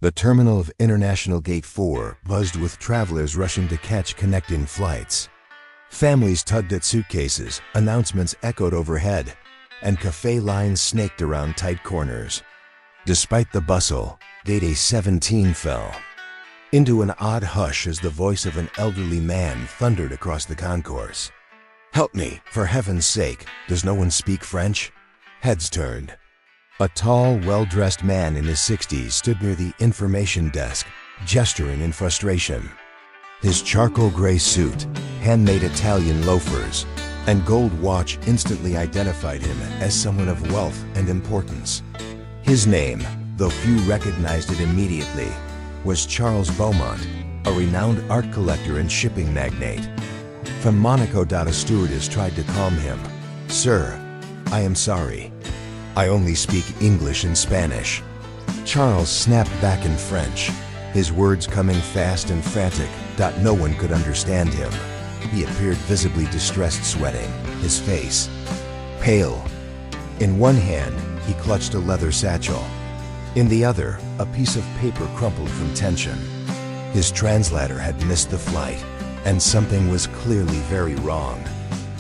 The terminal of International Gate 4 buzzed with travelers rushing to catch connecting flights. Families tugged at suitcases, announcements echoed overhead, and cafe lines snaked around tight corners. Despite the bustle, Gate A17 fell into an odd hush as the voice of an elderly man thundered across the concourse. "Help me, for heaven's sake, does no one speak French?" Heads turned. A tall, well-dressed man in his 60s stood near the information desk, gesturing in frustration. His charcoal gray suit, handmade Italian loafers, and gold watch instantly identified him as someone of wealth and importance. His name, though few recognized it immediately, was Charles Beaumont, a renowned art collector and shipping magnate. From Monaco, a stewardess tried to calm him. "Sir, I am sorry. I only speak English and Spanish." Charles snapped back in French, his words coming fast and frantic. No one could understand him. He appeared visibly distressed, sweating, his face pale. In one hand, he clutched a leather satchel. In the other, a piece of paper crumpled from tension. His translator had missed the flight, and something was clearly very wrong.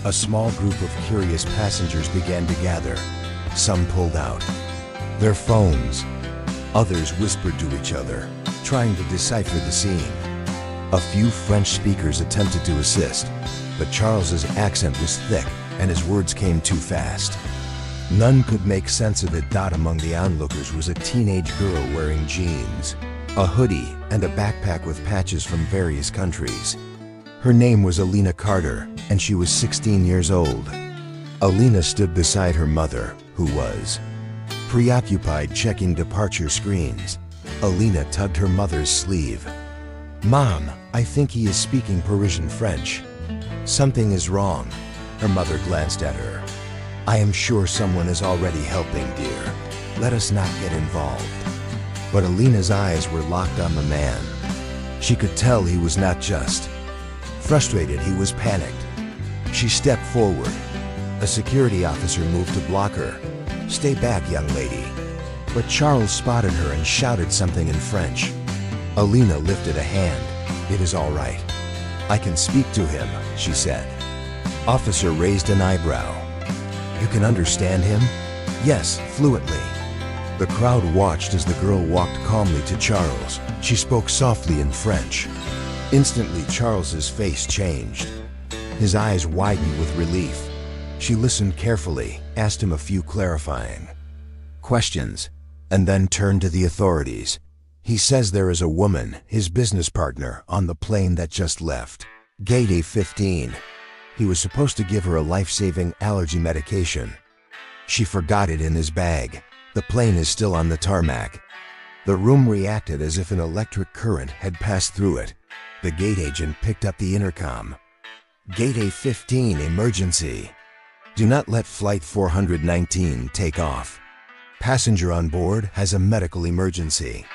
A small group of curious passengers began to gather. Some pulled out their phones. Others whispered to each other, trying to decipher the scene. A few French speakers attempted to assist, but Charles's accent was thick and his words came too fast. None could make sense of it. Among the onlookers was a teenage girl wearing jeans, a hoodie, and a backpack with patches from various countries. Her name was Alina Carter, and she was 16 years old. Alina stood beside her mother, who was preoccupied checking departure screens. Alina tugged her mother's sleeve. "Mom, I think he is speaking Parisian French." "Something is wrong." Her mother glanced at her. "I am sure someone is already helping, dear. Let us not get involved." But Alina's eyes were locked on the man. She could tell he was not just frustrated, he was panicked. She stepped forward. A security officer moved to block her. "Stay back, young lady." But Charles spotted her and shouted something in French. Alina lifted a hand. "It is all right. I can speak to him," she said. Officer raised an eyebrow. "You can understand him?" "Yes, fluently." The crowd watched as the girl walked calmly to Charles. She spoke softly in French. Instantly, Charles's face changed. His eyes widened with relief. She listened carefully, asked him a few clarifying questions, and then turned to the authorities. "He says there is a woman, his business partner, on the plane that just left. Gate A15. He was supposed to give her a life-saving allergy medication. She forgot it in his bag. The plane is still on the tarmac." The room reacted as if an electric current had passed through it. The gate agent picked up the intercom. "Gate A15, emergency. Do not let Flight 419 take off. Passenger on board has a medical emergency.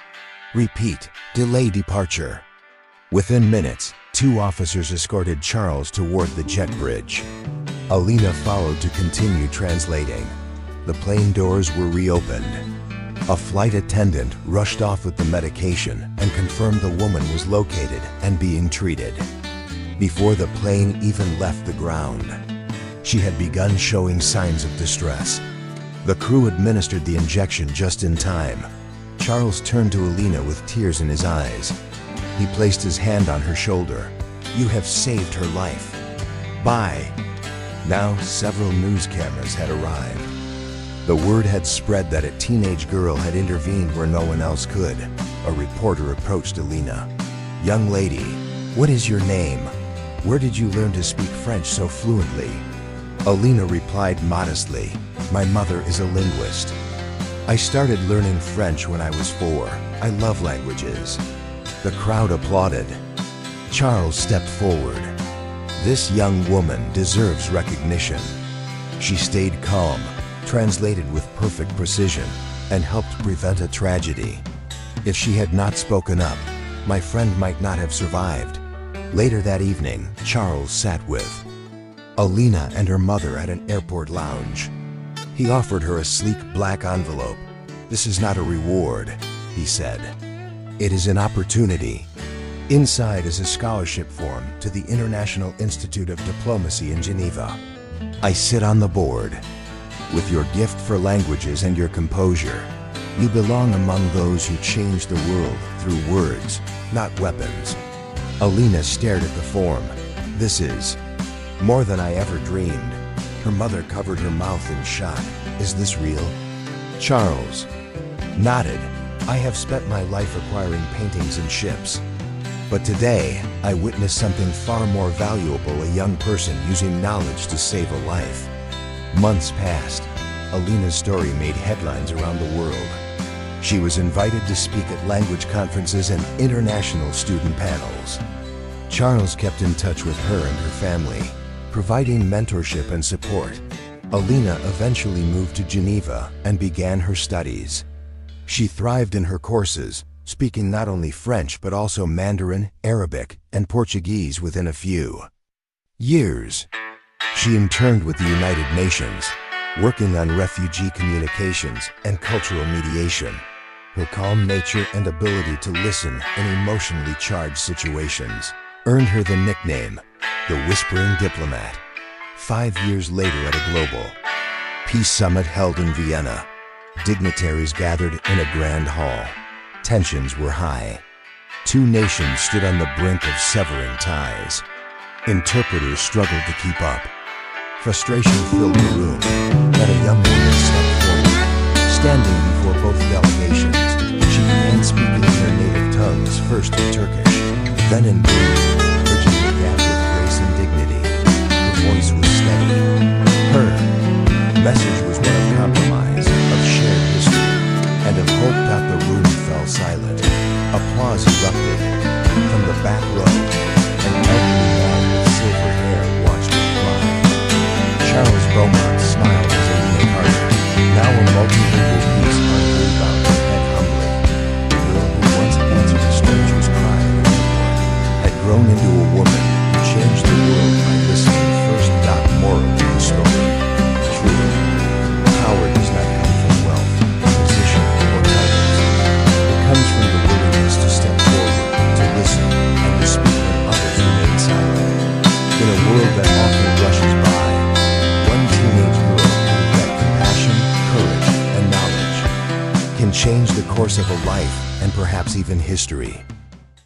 Repeat, delay departure." Within minutes, 2 officers escorted Charles toward the jet bridge. Alina followed to continue translating. The plane doors were reopened. A flight attendant rushed off with the medication and confirmed the woman was located and being treated. Before the plane even left the ground, she had begun showing signs of distress. The crew administered the injection just in time. Charles turned to Alina with tears in his eyes. He placed his hand on her shoulder. "You have saved her life. Bye." Now several news cameras had arrived. The word had spread that a teenage girl had intervened where no one else could. A reporter approached Alina. "Young lady, what is your name? Where did you learn to speak French so fluently?" Alina replied modestly, "My mother is a linguist. I started learning French when I was 4. I love languages." The crowd applauded. Charles stepped forward. "This young woman deserves recognition." She stayed calm, translated with perfect precision, and helped prevent a tragedy. If she had not spoken up, my friend might not have survived. Later that evening, Charles sat with Alina and her mother at an airport lounge. He offered her a sleek black envelope. "This is not a reward," he said. It is an opportunity. Inside is a scholarship form to the International Institute of Diplomacy in Geneva. I sit on the board. With your gift for languages and your composure, you belong among those who change the world through words, not weapons. Alina stared at the form. This is more than I ever dreamed. Her mother covered her mouth in shock. Is this real? Charles nodded. I have spent my life acquiring paintings and ships. But today, I witnessed something far more valuable, a young person using knowledge to save a life. Months passed. Alina's story made headlines around the world. She was invited to speak at language conferences and international student panels. Charles kept in touch with her and her family, providing mentorship and support. Alina eventually moved to Geneva and began her studies. She thrived in her courses, speaking not only French but also Mandarin, Arabic, and Portuguese within a few years. She interned with the United Nations, working on refugee communications and cultural mediation. Her calm nature and ability to listen in emotionally charged situations earned her the nickname, the Whispering Diplomat. 5 years later at a global peace summit held in Vienna, dignitaries gathered in a grand hall. Tensions were high. Two nations stood on the brink of severing ties. Interpreters struggled to keep up. Frustration filled the room. Then a young woman stepped forward. Standing before both delegations, she began speaking in their native tongues, first in Turkish, then in Greek, bridging the gap with grace and dignity. Her voice was steady. Her message was one of compromise, of shared history, and of hope. The room fell silent. Applause erupted. From the back row, an elderly man with silver hair watched with pride. Charles Beaumont smiled as Alina Carter, now a multilingual piece unheard about and humbly. The girl who once answered a stranger's cry in the airport had grown into a woman who changed the world by listening first. Moral to the story. Truly, power does not come from wealth, position, or titles. It comes from the willingness to step forward, to listen, and to speak when others remain silent. In a world that often rushes by, one teenage girl proved that compassion, courage, and knowledge can change the course of a life and perhaps even history.